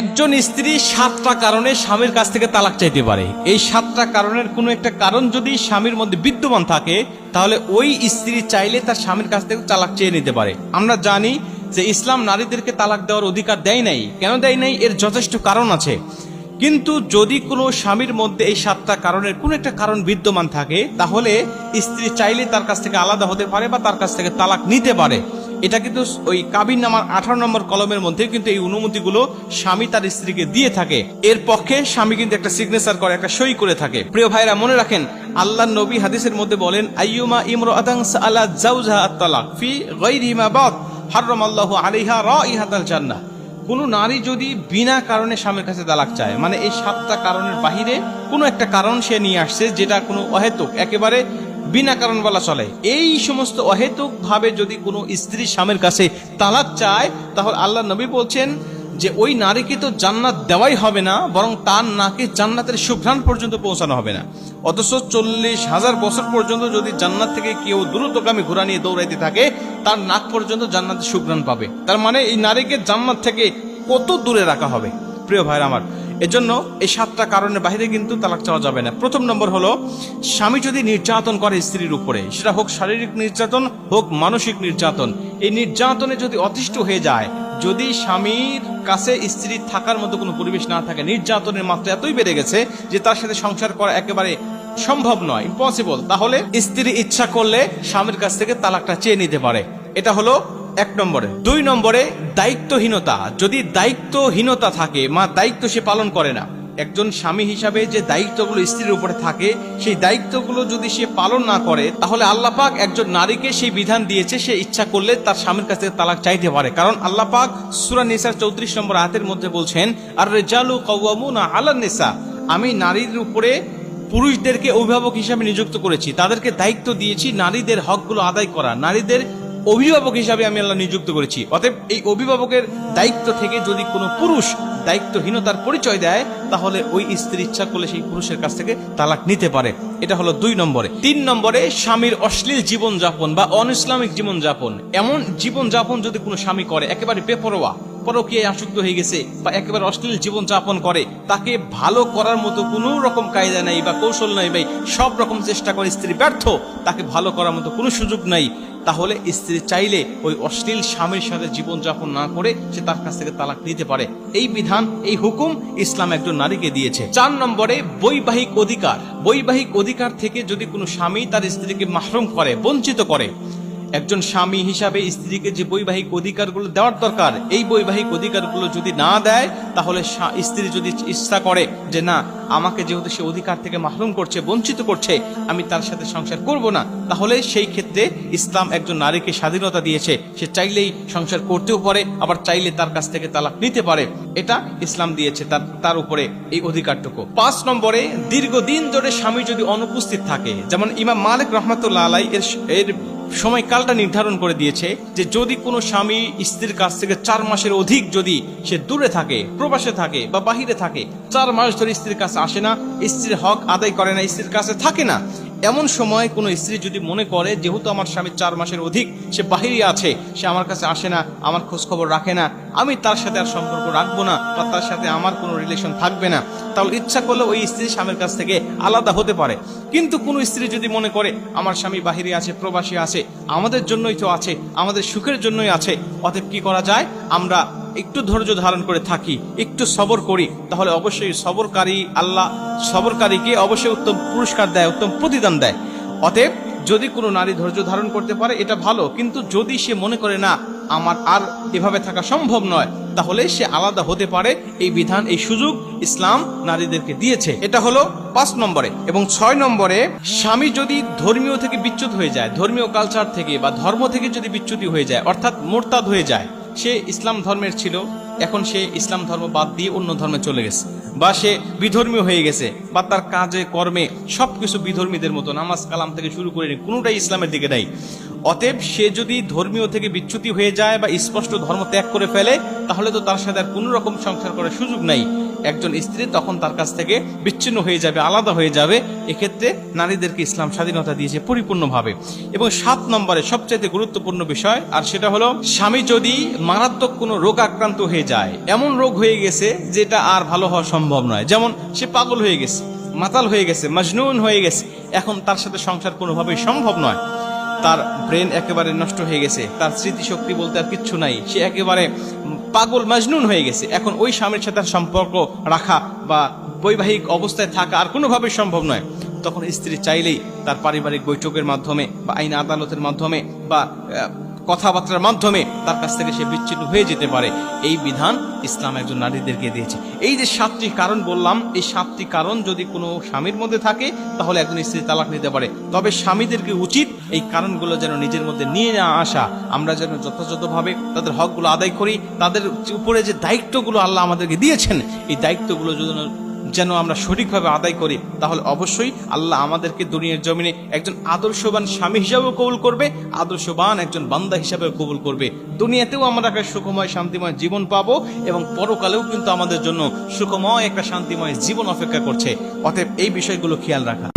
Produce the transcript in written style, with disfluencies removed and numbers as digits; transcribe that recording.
একজন স্ত্রী 7টা কারণে স্বামীর কাছ থেকে তালাক চাইতে পারে। এই 7টা কারণের কোনো একটা কারণ যদি স্বামীর মধ্যে বিদ্যমান থাকে, তাহলে ওই স্ত্রী চাইলে তার স্বামীর কাছ থেকে তালাক চেয়ে নিতে পারে। আমরা জানি যে ইসলাম নারীদেরকে তালাক দেওয়ার অধিকার দেয় নাই। কেন দেয় নাই? এর যথেষ্ট কারণ আছে। কিন্তু যদি কোনো স্বামীর মধ্যে এই 7টা কারণের কোনো একটা কারণ বিদ্যমান থাকে, তাহলে স্ত্রী চাইলে তার কাছ থেকে আলাদা হতে পারে বা তার কাছ থেকে তালাক নিতে পারে। এটা কিন্তু ওই কাবিননামার 18 নম্বর কলমের মধ্যে কিন্তু এই অনুমতিগুলো স্বামী তার স্ত্রীকে দিয়ে থাকে। এর পক্ষে স্বামী কিন্তু একটা সিগনেচার করে, একটা সই করে থাকে। প্রিয় ভাইরা, মনে রাখেন আল্লাহর নবী হাদিসের মধ্যে বলেন, আইয়ুমা ইমরাআতান সাআলা যাওজাহা আত-তালাক ফি গায়রি মা বাদ হারামাল্লাহু আলাইহা রাইহাতাল জান্নাহ। কোন নারী যদি বিনা কারণে স্বামীর কাছে তালাক চায়, মানে এই 7টা কারণের বাহিরে কোনো একটা কারণ সে নিয়ে আসছে যেটা কোনো অহেতুক, একেবারে বিনা কারণ বলা চলে, এই সমস্ত অহেতুক ভাবে যদি কোনো স্ত্রী স্বামীর কাছে তালাক চায়, তাহলে আল্লাহ নবী বলছেন যে ওই নারীকে তো জান্নাত দেওয়াই হবে না, বরং তার নাকে জান্নাতের সুঘ্রাণ পর্যন্ত পৌঁছানো হবে না। অথচ 40,000 বছর পর্যন্ত যদি জান্নাত থেকে কেউ দ্রুতগামী ঘোড়া নিয়ে দৌড়াইতে থাকে, তার নাক পর্যন্ত জান্নাতের সুঘ্রাণ পাবে। তার মানে এই নারীকে জান্নাত থেকে কত দূরে রাখা হবে। প্রিয় ভাইরা আমার, এজন্য এই 7টা কারণের বাইরে কিন্তু তালাক চাওয়া যাবে না। প্রথম নম্বর হলো, স্বামী যদি নির্যাতন করে স্ত্রীর উপরে, সেটা হোক শারীরিক নির্যাতন, হোক মানসিক নির্যাতন, এই নির্যাতনে যদি অতিষ্ঠ হয়ে যায়, যদি স্বামীর কাছে স্ত্রী থাকার মতো কোনো পরিবেশ না থাকে, নির্যাতনের মাত্রা এতই বেড়ে গেছে যে তার সাথে সংসার করা একেবারে সম্ভব নয়, ইম্পসিবল, তাহলে স্ত্রী ইচ্ছা করলে স্বামীর কাছ থেকে তালাকটা চেয়ে নিতে পারে। এটা হলো 1 নম্বরে। 2 নম্বরে, দায়িত্বহীনতা। যদি দায়িত্বহীনতা থাকে, দায়িত্ব সে পালন করে না, একজন স্বামী হিসাবে যে দায়িত্বগুলো স্ত্রীর উপরে থাকে, সেই দায়িত্বগুলো যদি সে পালন না করে, তাহলে আল্লাহ পাক একজন নারীকে সেই বিধান দিয়েছে, সে ইচ্ছা করলে তার স্বামীর কাছে তালাক চাইতে পারে। কারণ আল্লাহ পাক সূরা নিসার 34 নম্বর আয়াতের মধ্যে বলছেন, আর রিজালু কাওয়ামুনা আলান নিসা, আমি নারীর উপরে পুরুষদেরকে অভিভাবক হিসাবে নিযুক্ত করেছি, তাদেরকে দায়িত্ব দিয়েছি নারীদের হকগুলো আদায় করা, নারীদের অভিভাবক হিসাবে আমি আল্লাহ নিযুক্ত করেছি। অতএব এই অভিভাবকের দায়িত্ব থেকে যদি কোনো পুরুষ দায়িত্বহীনতার পরিচয় দেয়, তাহলে ওই স্ত্রী ইচ্ছা করলে সেই পুরুষের কাছ থেকে তালাক নিতে পারে। এটা হলো 2 নম্বরে। 3 নম্বরে, স্বামীর অশ্লীল জীবনযাপন বা অনইসলামিক জীবনযাপন। এমন জীবনযাপন যদি কোনো স্বামী করে, একেবারে বেপরোয়া, পরকীয়ায় আসক্ত হয়ে গেছে, বা একেবারে অশ্লীল জীবনযাপন করে, তাকে ভালো করার মতো কোনো রকম কায়দা নাই বা কৌশল নাই, ভাই সব রকম চেষ্টা করে স্ত্রী ব্যর্থ, তাকে ভালো করার মতো কোনো সুযোগ নাই, তাহলে স্ত্রী চাইলে ওই অশ্লীল স্বামীর সাথে জীবনযাপন না করে সে তার কাছ থেকে তালাক নিতে পারে। এই বিধান, এই হুকুম ইসলাম একজন নারীকে দিয়েছে। 4 নম্বরে, বৈবাহিক অধিকার। বৈবাহিক অধিকার থেকে যদি কোনো স্বামী তার স্ত্রীকে মাহরুম করে, বঞ্চিত করে, একজন স্বামী হিসাবে স্ত্রীকে যে বৈবাহিক অধিকারগুলো দেওয়ার দরকার, এই বৈবাহিক অধিকারগুলো যদি না দেয়, তাহলে স্ত্রী যদি ইচ্ছা করে যে না, আমাকে যেহেতু সে অধিকার থেকে মাহরুম করছে, বঞ্চিত করছে, আমি তার সাথে সংসার করব না, তাহলে সেই ক্ষেত্রে ইসলাম একজন নারীকে স্বাধীনতা দিয়েছে, সে চাইলেই সংসার করতেও পারে, আবার চাইলে তার কাছ থেকে তালাক নিতে পারে। এটা ইসলাম দিয়েছে তার উপরে এই অধিকারটুকু। 5 নম্বরে, দীর্ঘদিন ধরে স্বামী যদি অনুপস্থিত থাকে, যেমন ইমাম মালিক রাহমাতুল্লাহ আলাইহি এর সময়কালটা নির্ধারণ করে দিয়েছে যে যদি কোনো স্বামী স্ত্রীর কাছ থেকে 4 মাসের অধিক যদি সে দূরে থাকে, প্রবাসে থাকে বা বাহিরে থাকে, 4 মাস ধরে স্ত্রীর কাছে আসে না, স্ত্রীর হক আদায় করে না, স্ত্রীর কাছে থাকে না, এমন সময় কোনো স্ত্রী যদি মনে করে যেহেতু আমার স্বামী 4 মাসের অধিক সে বাহিরে আছে, সে আমার কাছে আসে না, আমার খোঁজ খবর রাখে না, আমি তার সাথে আর সম্পর্ক রাখবো না বা তার সাথে আমার কোনো রিলেশন থাকবে না, তাহলে ইচ্ছা করলে ওই স্ত্রী স্বামীর কাছ থেকে আলাদা হতে পারে। কিন্তু কোনো স্ত্রী যদি মনে করে আমার স্বামী বাহিরে আছে, প্রবাসী আছে, আমাদের জন্যই তো আছে, আমাদের সুখের জন্যই আছে, অতএব কি করা যায়, আমরা একটু ধৈর্য ধারণ করে থাকি, একটু সবর করি, তাহলে অবশ্যই সবরকারী, আল্লাহ সবরকারীকে অবশ্যই উত্তম পুরস্কার দেয়, উত্তম প্রতিদান দেয়। অতএব যদি কোনো নারী ধৈর্য ধারণ করতে পারে, এটা ভালো। কিন্তু যদি সে মনে করে না আমার আর এভাবে থাকা সম্ভব নয়, তাহলে সে আলাদা হতে পারে। এই বিধান, এই সুযোগ ইসলাম নারীদেরকে দিয়েছে। এটা হলো 5 নম্বরে। এবং 6 নম্বরে, স্বামী যদি ধর্মীয় থেকে বিচ্যুত হয়ে যায়, ধর্মীয় কালচার থেকে বা ধর্ম থেকে যদি বিচ্যুতি হয়ে যায়, অর্থাৎ মোরতাদ হয়ে যায়, সে ইসলাম ধর্মের ছিল, এখন সে ইসলাম ধর্ম বাদ দিয়ে অন্য ধর্মে চলে গেছে, বা সে বিধর্মীয় হয়ে গেছে, বা তার কাজে কর্মে সবকিছু বিধর্মীদের মতো, নামাজ কালাম থেকে শুরু করে কোনোটাই ইসলামের দিকে নেই। অতএব সে যদি ধর্মীয় থেকে বিচ্যুতি হয়ে যায় বা স্পষ্ট ধর্ম ত্যাগ করে ফেলে, তাহলে তো তার সাথে আর কোনো রকম সংসার করার সুযোগ নাই। একজন স্ত্রী তখন তার কাছ থেকে বিচ্ছিন্ন হয়ে যাবে, আলাদা হয়ে যাবে। এক্ষেত্রে নারীদেরকে ইসলাম স্বাধীনতা দিয়েছে পরিপূর্ণভাবে। এবং 7 নম্বরে সবচেয়ে গুরুত্বপূর্ণ বিষয়, আর সেটা হলো স্বামী যদি মারাত্মক কোনো রোগ আক্রান্ত হয়ে যায়, এমন রোগ হয়ে গেছে যেটা আর ভালো হওয়া সম্ভব নয়, যেমন সে পাগল হয়ে গেছে, মাতাল হয়ে গেছে, মাজনুন হয়ে গেছে, এখন তার সাথে সংসার কোনোভাবেই সম্ভব নয়, তার ব্রেন একেবারে নষ্ট হয়ে গেছে, তার স্মৃতিশক্তি বলতে আর কিচ্ছু নাই, সে একেবারে পাগল মাজনুন হয়ে গেছে, এখন ওই স্বামীর সাথে সম্পর্ক রাখা বা বৈবাহিক অবস্থায় থাকা আর কোনোভাবেই সম্ভব নয়। তখন স্ত্রী চাইলেই তার পারিবারিক বৈঠকের মাধ্যমে বা আইন আদালতের মাধ্যমে বা কথাবার্তার মাধ্যমে তার কাছ থেকে সে বিচ্ছিন্ন হয়ে যেতে পারে। এই বিধান ইসলাম একজন নারীদেরকে দিয়েছে। এই যে 7টি কারণ বললাম, এই 7টি কারণ যদি কোনো স্বামীর মধ্যে থাকে তাহলে একজন স্ত্রী তালাক নিতে পারে। তবে স্বামীদেরকে উচিত এই কারণগুলো যেন নিজের মধ্যে নিয়ে না আসা, আমরা যেন যথাযথভাবে তাদের হকগুলো আদায় করি, তাদের উপরে যে দায়িত্বগুলো আল্লাহ আমাদেরকে দিয়েছেন এই দায়িত্বগুলো যেন আমরা সঠিকভাবে আদায় করি, তাহলে অবশ্যই আল্লাহ আমাদেরকে দুনিয়ার জমিনে একজন আদর্শবান স্বামী হিসাবেও কবুল করবে, আদর্শবান একজন বান্দা হিসাবেও কবুল করবে। দুনিয়াতেও আমরা একটা সুখময় শান্তিময় জীবন পাবো এবং পরকালেও কিন্তু আমাদের জন্য সুখময় একটা শান্তিময় জীবন অপেক্ষা করছে। অতএব এই বিষয়গুলো খেয়াল রাখা।